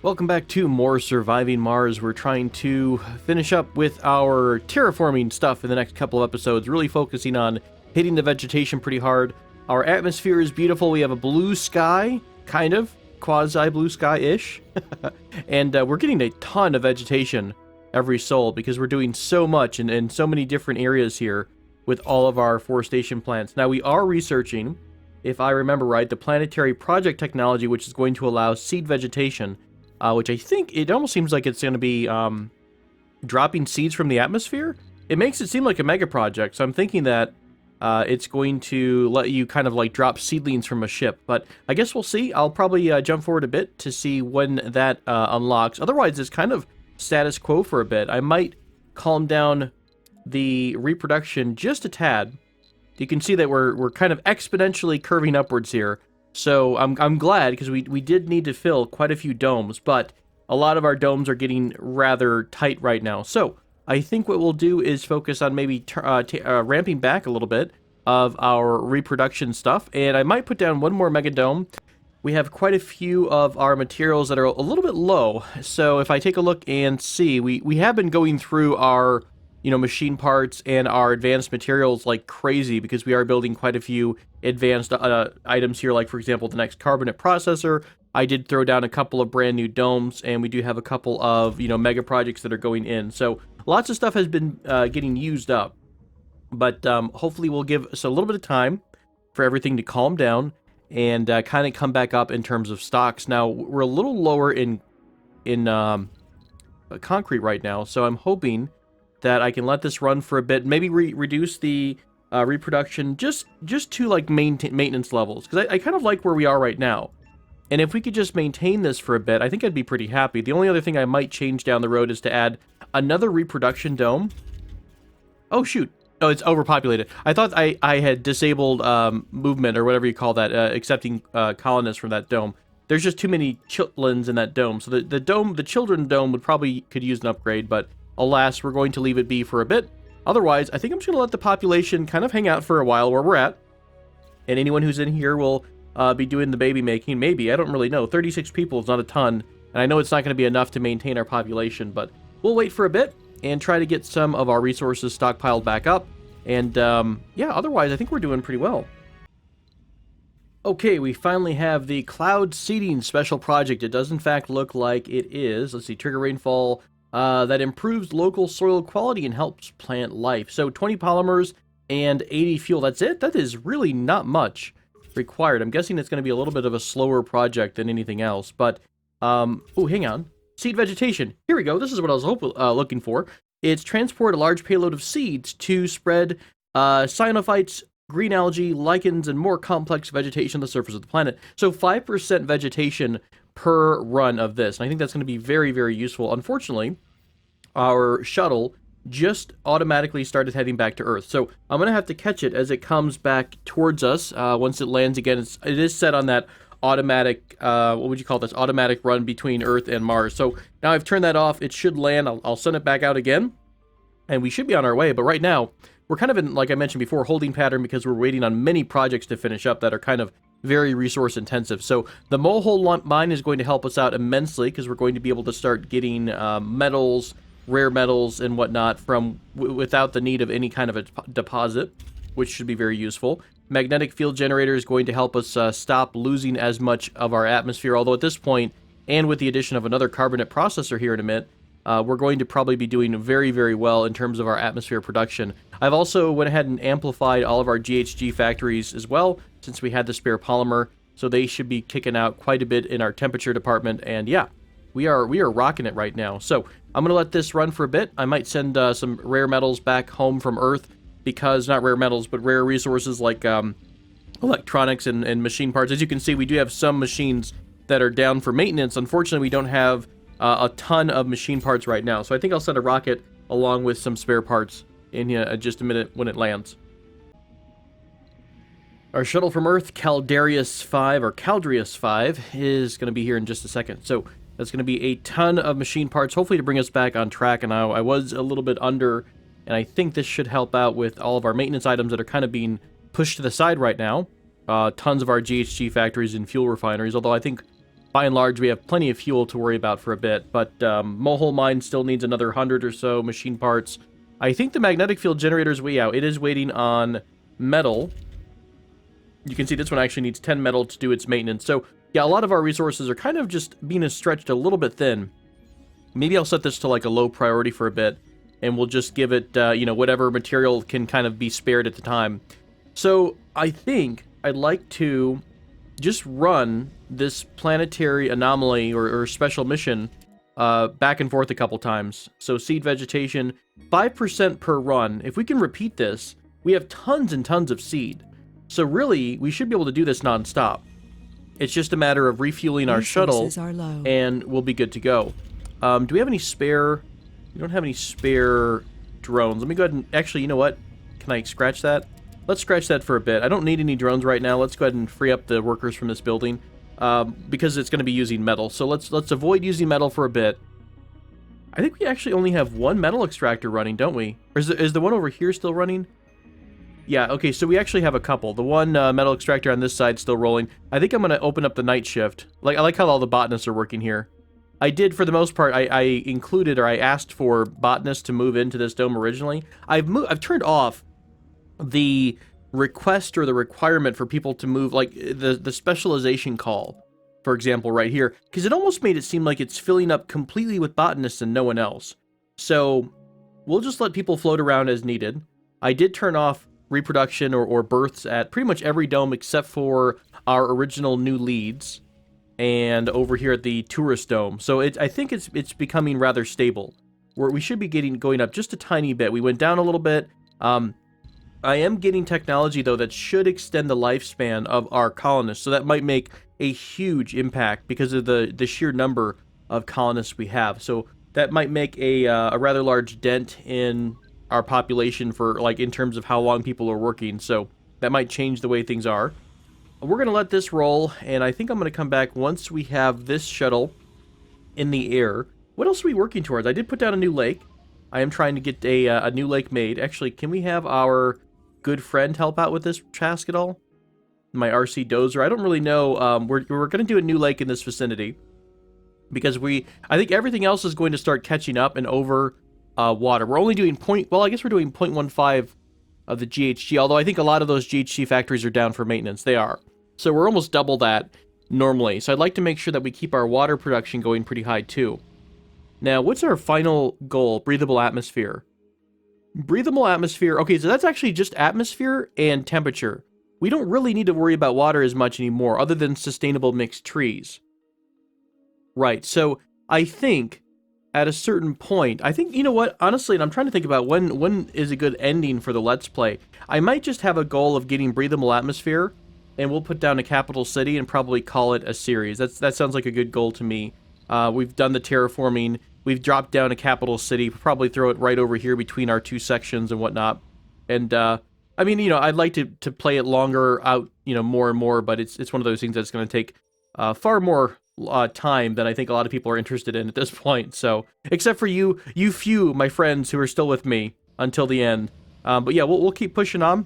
Welcome back to more Surviving Mars. We're trying to finish up with our terraforming stuff in the next couple of episodes, really focusing on hitting the vegetation pretty hard. Our atmosphere is beautiful. We have a blue sky, kind of, quasi-blue sky-ish. And we're getting a ton of vegetation every sol because we're doing so much in so many different areas here with all of our forestation plants. Now, we are researching, if I remember right, the planetary project technology, which is going to allow seed vegetation, which I think it almost seems like it's going to be dropping seeds from the atmosphere. It makes it seem like a mega project, so I'm thinking that it's going to let you kind of like drop seedlings from a ship. But I guess we'll see. I'll probably jump forward a bit to see when that unlocks. Otherwise, it's kind of status quo for a bit. I might calm down the reproduction just a tad. You can see that we're kind of exponentially curving upwards here. So I'm glad, because we did need to fill quite a few domes, but a lot of our domes are getting rather tight right now. So I think what we'll do is focus on maybe ramping back a little bit of our reproduction stuff, and I might put down one more mega dome. We have quite a few of our materials that are a little bit low, so if I take a look and see, we have been going through our machine parts and our advanced materials like crazy, because we are building quite a few advanced items here, like for example the next carbonate processor. I did throw down a couple of brand new domes, and we do have a couple of mega projects that are going in, so lots of stuff has been getting used up, but hopefully we'll give us a little bit of time for everything to calm down and kind of come back up in terms of stocks. Now we're a little lower in concrete right now, so I'm hoping that I can let this run for a bit, maybe reduce the reproduction just to like maintenance levels, because I kind of like where we are right now. And if we could just maintain this for a bit, I think I'd be pretty happy. The only other thing I might change down the road is to add another reproduction dome. Oh shoot, oh, it's overpopulated. I thought I had disabled movement, or whatever you call that, accepting colonists from that dome. There's just too many chitlins in that dome, so the children dome could use an upgrade, but alas, we're going to leave it be for a bit. Otherwise, I think I'm just going to let the population kind of hang out for a while where we're at. And anyone who's in here will be doing the baby making. Maybe. I don't really know. 36 people is not a ton. And I know it's not going to be enough to maintain our population. But we'll wait for a bit and try to get some of our resources stockpiled back up. And yeah, otherwise, I think we're doing pretty well. Okay, we finally have the cloud seeding special project. It does in fact look like it is. Let's see, trigger rainfall. That improves local soil quality and helps plant life. So 20 polymers and 80 fuel. That's it? That is really not much required. I'm guessing it's going to be a little bit of a slower project than anything else. But, oh, hang on. Seed vegetation. Here we go. This is what I was looking for. It's transport a large payload of seeds to spread cyanophytes, green algae, lichens, and more complex vegetation on the surface of the planet. So 5% vegetation per run of this. And I think that's going to be very, very useful. Unfortunately, our shuttle just automatically started heading back to Earth. So I'm going to have to catch it as it comes back towards us. Once it lands again, it is set on that automatic, what would you call this? Automatic run between Earth and Mars. So now I've turned that off. It should land. I'll send it back out again, and we should be on our way. But right now, we're kind of in, like I mentioned before, holding pattern, because we're waiting on many projects to finish up that are kind of very resource intensive. So the molehole mine is going to help us out immensely, because we're going to be able to start getting metals, rare metals and whatnot from without the need of any kind of a deposit, which should be very useful. Magnetic field generator is going to help us stop losing as much of our atmosphere, although at this point, and with the addition of another carbonate processor here in a minute, we're going to probably be doing very, very well in terms of our atmosphere production. I've also went ahead and amplified all of our GHG factories as well, since we had the spare polymer, so they should be kicking out quite a bit in our temperature department, and yeah, we are rocking it right now. So I'm going to let this run for a bit. I might send some rare metals back home from Earth, because, not rare metals, but rare resources like electronics and machine parts. As you can see, we do have some machines that are down for maintenance. Unfortunately, we don't have a ton of machine parts right now, so I think I'll send a rocket along with some spare parts in just a minute when it lands. Our shuttle from Earth, Caldarius 5, or Caldrius 5, is going to be here in just a second. So that's going to be a ton of machine parts, hopefully to bring us back on track. And I was a little bit under, and I think this should help out with all of our maintenance items that are kind of being pushed to the side right now. Tons of our GHG factories and fuel refineries, although I think by and large, we have plenty of fuel to worry about for a bit. But Mohole Mine still needs another 100 or so machine parts. I think the magnetic field generator is way out. It is waiting on metal. You can see this one actually needs 10 metal to do its maintenance. So, yeah, a lot of our resources are kind of just being stretched a little bit thin. Maybe I'll set this to like a low priority for a bit, and we'll just give it, you know, whatever material can kind of be spared at the time. So, I think I'd like to just run this planetary anomaly or special mission back and forth a couple times. So seed vegetation, 5% per run. If we can repeat this, we have tons and tons of seed. So really, we should be able to do this non-stop. It's just a matter of refueling our shuttle, and we'll be good to go. Do we have any spare... We don't have any spare drones. Let me go ahead and... Actually, you know what? Can I scratch that? Let's scratch that for a bit. I don't need any drones right now. Let's go ahead and free up the workers from this building, because it's going to be using metal. So let's avoid using metal for a bit. I think we actually only have one metal extractor running, don't we? Or is the one over here still running? Yeah, okay, so we actually have a couple. The one metal extractor on this side still rolling. I think I'm going to open up the night shift. I like how all the botanists are working here. I did, for the most part, I included, or I asked for botanists to move into this dome originally. I've turned off the request or the requirement for people to move, like the specialization call, for example, right here, because it almost made it seem like it's filling up completely with botanists and no one else. So we'll just let people float around as needed. I did turn off reproduction or births at pretty much every dome except for our original new leads and over here at the tourist dome. So I think it's becoming rather stable, where we should be going up just a tiny bit. We went down a little bit. I am getting technology, though, that should extend the lifespan of our colonists, so that might make a huge impact because of the sheer number of colonists we have. So that might make a rather large dent in our population for, like, in terms of how long people are working. So that might change the way things are. We're going to let this roll, and I think I'm going to come back once we have this shuttle in the air. What else are we working towards? I did put down a new lake. I am trying to get a new lake made. Actually, can we have our good friend help out with this task at all? My RC Dozer. I don't really know. We're going to do a new lake in this vicinity because I think everything else is going to start catching up and over water. We're only doing I guess we're doing 0.15 of the GHG, although I think a lot of those GHG factories are down for maintenance. They are. So we're almost double that normally. So I'd like to make sure that we keep our water production going pretty high too. Now, what's our final goal? Breathable atmosphere. Breathable atmosphere. Okay, so that's actually just atmosphere and temperature. We don't really need to worry about water as much anymore, other than sustainable mixed trees. Right, so I think at a certain point, you know what, honestly, and I'm trying to think about when is a good ending for the Let's Play. I might just have a goal of getting breathable atmosphere, and we'll put down a capital city and probably call it a series. That sounds like a good goal to me. We've done the terraforming. We've dropped down a capital city. Probably throw it right over here between our two sections and whatnot. And, I mean, you know, I'd like to play it longer out, you know, more and more, but it's one of those things that's going to take far more time than I think a lot of people are interested in at this point. So, except for you few, my friends who are still with me until the end. But yeah, we'll keep pushing on.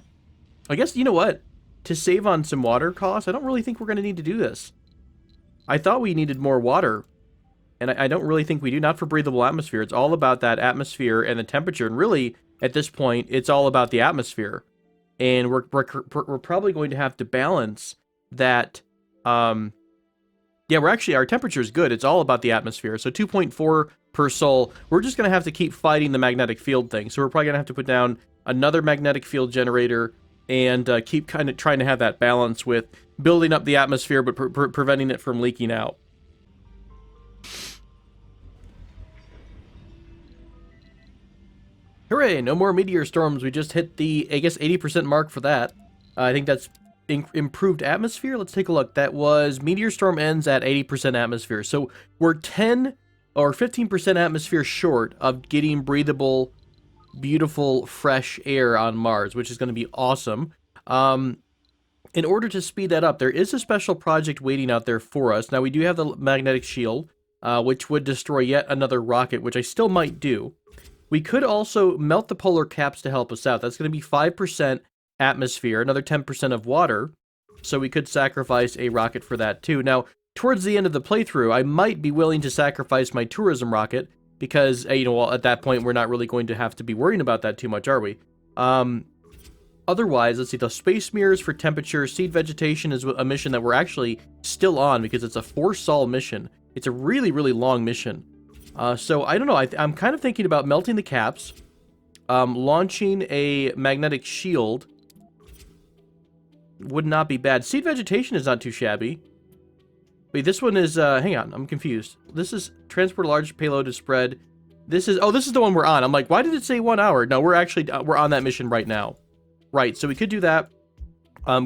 I guess, you know what? To save on some water costs, I don't really think we're going to need to do this. I thought we needed more water. And I don't really think we do, not for breathable atmosphere. It's all about that atmosphere and the temperature. And really, at this point, it's all about the atmosphere. And we're probably going to have to balance that. Yeah, our temperature is good. It's all about the atmosphere. So 2.4 per sol. We're just going to have to keep fighting the magnetic field thing. So we're probably going to have to put down another magnetic field generator and keep kind of trying to have that balance with building up the atmosphere, but preventing it from leaking out. Hooray, no more meteor storms. We just hit the, I guess, 80% mark for that. I think that's improved atmosphere. Let's take a look. That was meteor storm ends at 80% atmosphere. So we're 10 or 15% atmosphere short of getting breathable, beautiful, fresh air on Mars, which is going to be awesome. In order to speed that up, there is a special project waiting out there for us. Now, we do have the magnetic shield, which would destroy yet another rocket, which I still might do. We could also melt the polar caps to help us out. That's going to be 5% atmosphere, another 10% of water. So we could sacrifice a rocket for that too. Now, towards the end of the playthrough, I might be willing to sacrifice my tourism rocket because, you know, well, at that point, we're not really going to have to be worrying about that too much, are we? Otherwise, let's see, the space mirrors for temperature, seed vegetation is a mission that we're actually still on because it's a 4-sol mission. It's a really, really long mission. So I don't know, I'm kind of thinking about melting the caps, launching a magnetic shield. Would not be bad. Seed vegetation is not too shabby. Wait, this one is, hang on, I'm confused. This is transport a large payload to spread. This is, oh, this is the one we're on. I'm like, why did it say 1 hour? No, we're actually, we're on that mission right now. Right, so we could do that.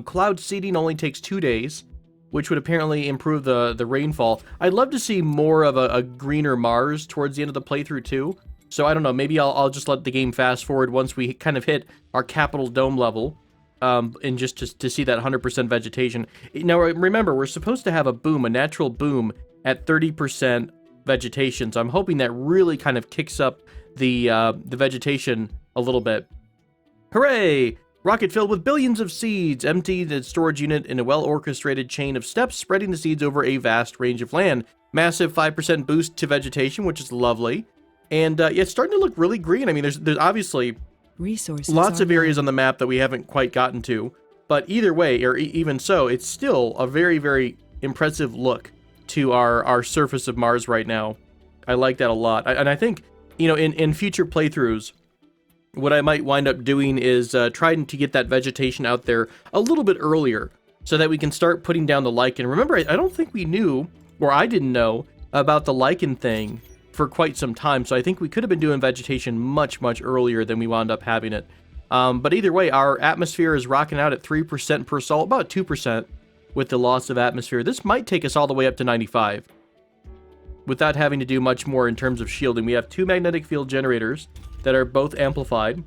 Cloud seeding only takes 2 days, which would apparently improve the rainfall. I'd love to see more of a greener Mars towards the end of the playthrough too. So I don't know, maybe I'll just let the game fast forward once we kind of hit our capital dome level. And just to see that 100% vegetation. Now, remember, we're supposed to have a boom, a natural boom at 30% vegetation. So I'm hoping that really kind of kicks up the vegetation a little bit. Hooray! Rocket filled with billions of seeds, emptied its storage unit in a well-orchestrated chain of steps, spreading the seeds over a vast range of land. Massive 5% boost to vegetation, which is lovely. And yeah, it's starting to look really green. I mean, there's obviously resources, lots of areas on the map that we haven't quite gotten to, but either way, or even so, it's still a very, very impressive look to our surface of Mars right now. I like that a lot, and I think, you know, in future playthroughs, what I might wind up doing is trying to get that vegetation out there a little bit earlier, so that we can start putting down the lichen. Remember, I don't think we knew, or I didn't know, about the lichen thing for quite some time, so I think we could have been doing vegetation much, much earlier than we wound up having it. But either way, our atmosphere is rocking out at 3% per sol, about 2% with the loss of atmosphere. This might take us all the way up to 95 without having to do much more in terms of shielding. We have 2 magnetic field generators that are both amplified,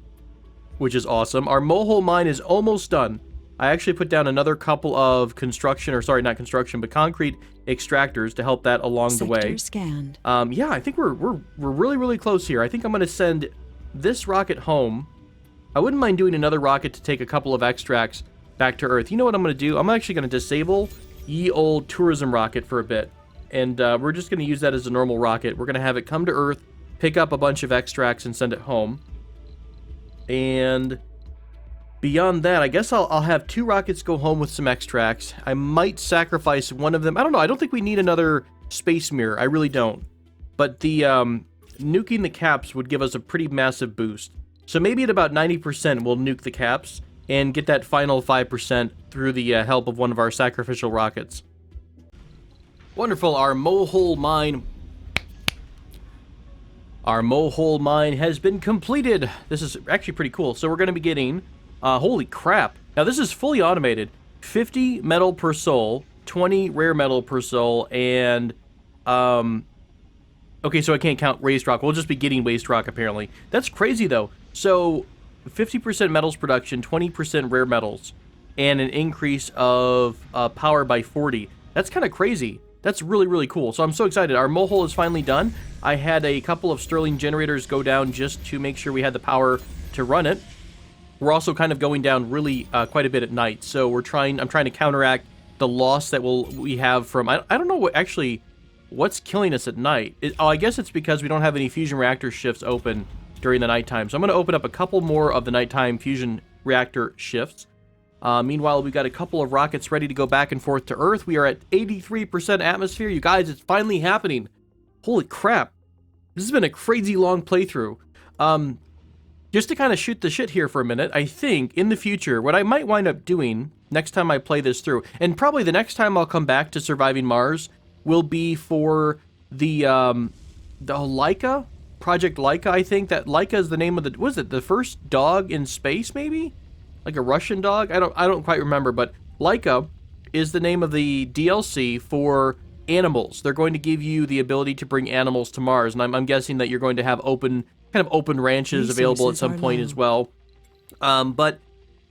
which is awesome. Our molehole mine is almost done. I actually put down another couple of construction, or sorry, not construction, but concrete extractors to help that along the way. Scanned. Yeah, I think we're really, really close here. I think I'm going to send this rocket home. I wouldn't mind doing another rocket to take a couple of extracts back to Earth. You know what I'm going to do? I'm actually going to disable ye old tourism rocket for a bit. And we're just going to use that as a normal rocket. We're going to have it come to Earth, pick up a bunch of extracts, and send it home. And beyond that, I guess I'll have 2 rockets go home with some extracts. I might sacrifice one of them. I don't know. I don't think we need another space mirror. I really don't. But the nuking the caps would give us a pretty massive boost. So maybe at about 90% we'll nuke the caps and get that final 5% through the help of one of our sacrificial rockets. Wonderful. Our molehole mine has been completed. This is actually pretty cool. So we're going to be getting, holy crap. Now this is fully automated. 50 metal per sol, 20 rare metal per sol, and, okay, so I can't count waste rock. We'll just be getting waste rock, apparently. That's crazy, though. So 50% metals production, 20% rare metals, and an increase of power by 40. That's kind of crazy. That's really, really cool. So I'm so excited. Our molehole is finally done. I had a couple of Stirling generators go down just to make sure we had the power to run it. We're also kind of going down really quite a bit at night. So I'm trying to counteract the loss that we have from, I don't know what actually, what's killing us at night. I guess it's because we don't have any fusion reactor shifts open during the nighttime. So I'm going to open up a couple more of the nighttime fusion reactor shifts. Meanwhile, we've got a couple of rockets ready to go back and forth to Earth. We are at 83% atmosphere. You guys, it's finally happening. Holy crap. This has been a crazy long playthrough. Just to kind of shoot the shit here for a minute, I think in the future, what I might wind up doing next time I play this through, and probably the next time I'll come back to Surviving Mars, will be for the Laika? Project Laika, I think. That Laika is the name of the, was it the first dog in space, maybe? Like a Russian dog? I don't quite remember, but Laika is the name of the DLC for animals. They're going to give you the ability to bring animals to Mars, and I'm guessing that you're going to have open ranches available at some point as well. But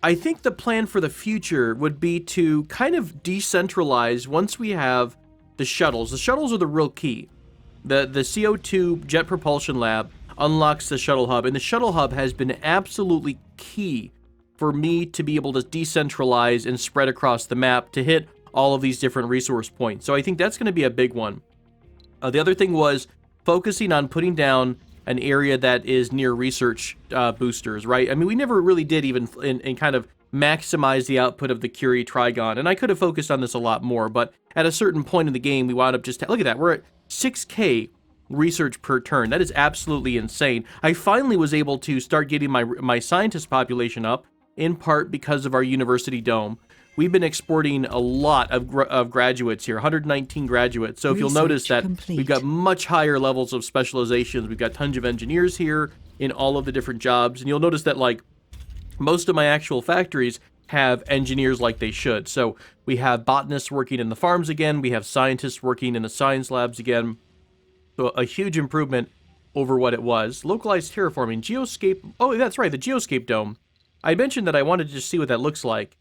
I think the plan for the future would be to kind of decentralize once we have the shuttles. The shuttles are the real key. The CO2 jet propulsion lab unlocks the shuttle hub, and the shuttle hub has been absolutely key for me to be able to decentralize and spread across the map to hit all of these different resource points. So I think that's going to be a big one. The other thing was focusing on putting down an area that is near research boosters, right? I mean, we never really did even in kind of maximize the output of the Curie Trigon, and I could have focused on this a lot more, but at a certain point in the game, we wound up just, look at that, we're at 6K research per turn. That is absolutely insane. I finally was able to start getting my scientist population up, in part because of our university dome. We've been exporting a lot of graduates here, 119 graduates. So if you'll notice that we've got much higher levels of specializations. We've got tons of engineers here in all of the different jobs. And you'll notice that, like, most of my actual factories have engineers like they should. So we have botanists working in the farms again. We have scientists working in the science labs again. So a huge improvement over what it was. Localized terraforming, geoscape. Oh, that's right, the geoscape dome. I mentioned that I wanted to just see what that looks like.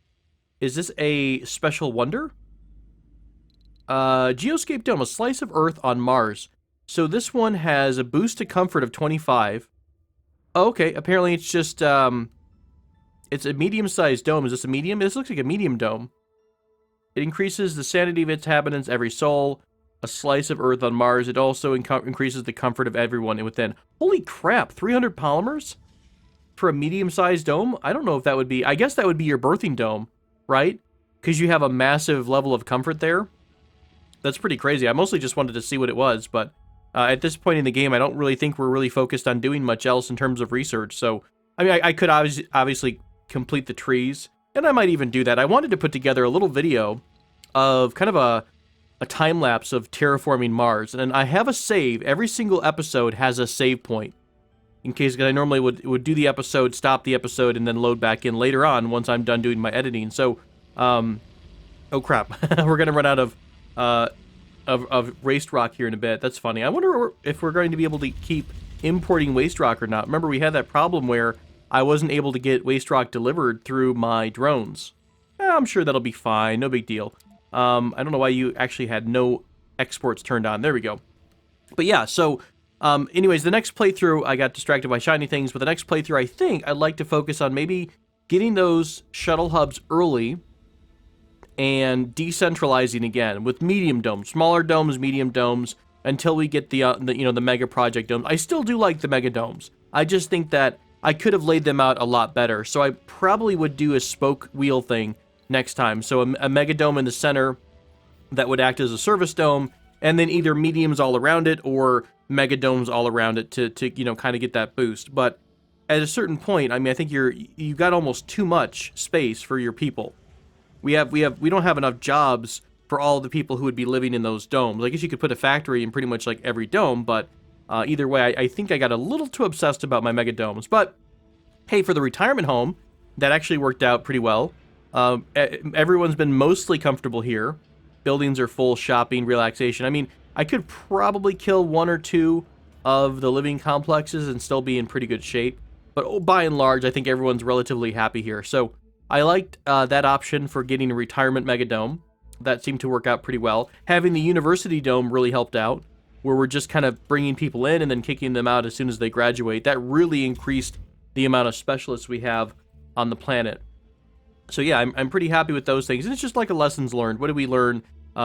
Is this a special wonder? Geoscape dome, a slice of Earth on Mars. So this one has a boost to comfort of 25. Oh, okay, apparently it's just, it's a medium-sized dome. Is this a medium? This looks like a medium dome. It increases the sanity of its inhabitants, every soul. A slice of Earth on Mars. It also increases the comfort of everyone within. Holy crap, 300 polymers? For a medium-sized dome? I don't know if that would be... I guess that would be your birthing dome, right? Because you have a massive level of comfort there. That's pretty crazy. I mostly just wanted to see what it was, but at this point in the game, I don't really think we're really focused on doing much else in terms of research. So, I mean, I could obviously complete the trees, and I might even do that. I wanted to put together a little video of kind of a time-lapse of terraforming Mars, and I have a save. Every single episode has a save point. In case, because I normally would do the episode, stop the episode, and then load back in later on once I'm done doing my editing. So, oh crap, we're gonna run out of waste rock here in a bit. That's funny. I wonder if we're going to be able to keep importing waste rock or not. Remember, we had that problem where I wasn't able to get waste rock delivered through my drones. I'm sure that'll be fine. No big deal. I don't know why you actually had no exports turned on. There we go. But yeah, so anyways, the next playthrough, I got distracted by shiny things, but the next playthrough, I think I'd like to focus on maybe getting those shuttle hubs early and decentralizing again with medium domes, smaller domes, medium domes, until we get the mega project domes. I still do like the mega domes. I just think that I could have laid them out a lot better. So I probably would do a spoke wheel thing next time. So a mega dome in the center that would act as a service dome, and then either mediums all around it or mega domes all around it to kind of get that boost. But at a certain point, I mean, I think you got almost too much space for your people. We don't have enough jobs for all the people who would be living in those domes. I guess you could put a factory in pretty much like every dome, but either way, I think I got a little too obsessed about my mega domes. But hey, for the retirement home, that actually worked out pretty well. Everyone's been mostly comfortable here. Buildings are full, shopping, relaxation. I mean, I could probably kill one or two of the living complexes and still be in pretty good shape. But by and large, I think everyone's relatively happy here. So I liked that option for getting a retirement mega dome. That seemed to work out pretty well. Having the university dome really helped out, where we're just kind of bringing people in and then kicking them out as soon as they graduate. That really increased the amount of specialists we have on the planet. So yeah, I'm pretty happy with those things. And it's just like a lessons learned. What did we learn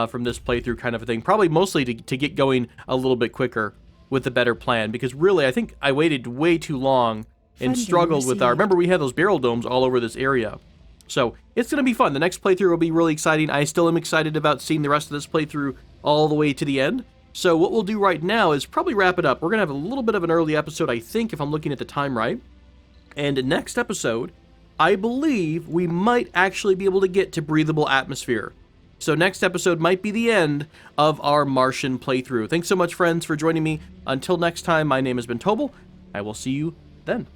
from this playthrough kind of a thing? Probably mostly to get going a little bit quicker with a better plan. Because really, I think I waited way too long and struggled with our... Remember, we had those barrel domes all over this area. So it's going to be fun. The next playthrough will be really exciting. I still am excited about seeing the rest of this playthrough all the way to the end. So what we'll do right now is probably wrap it up. We're going to have a little bit of an early episode, I think, if I'm looking at the time right. And next episode, I believe we might actually be able to get to breathable atmosphere. So next episode might be the end of our Martian playthrough. Thanks so much, friends, for joining me. Until next time, my name has been Tobal. I will see you then.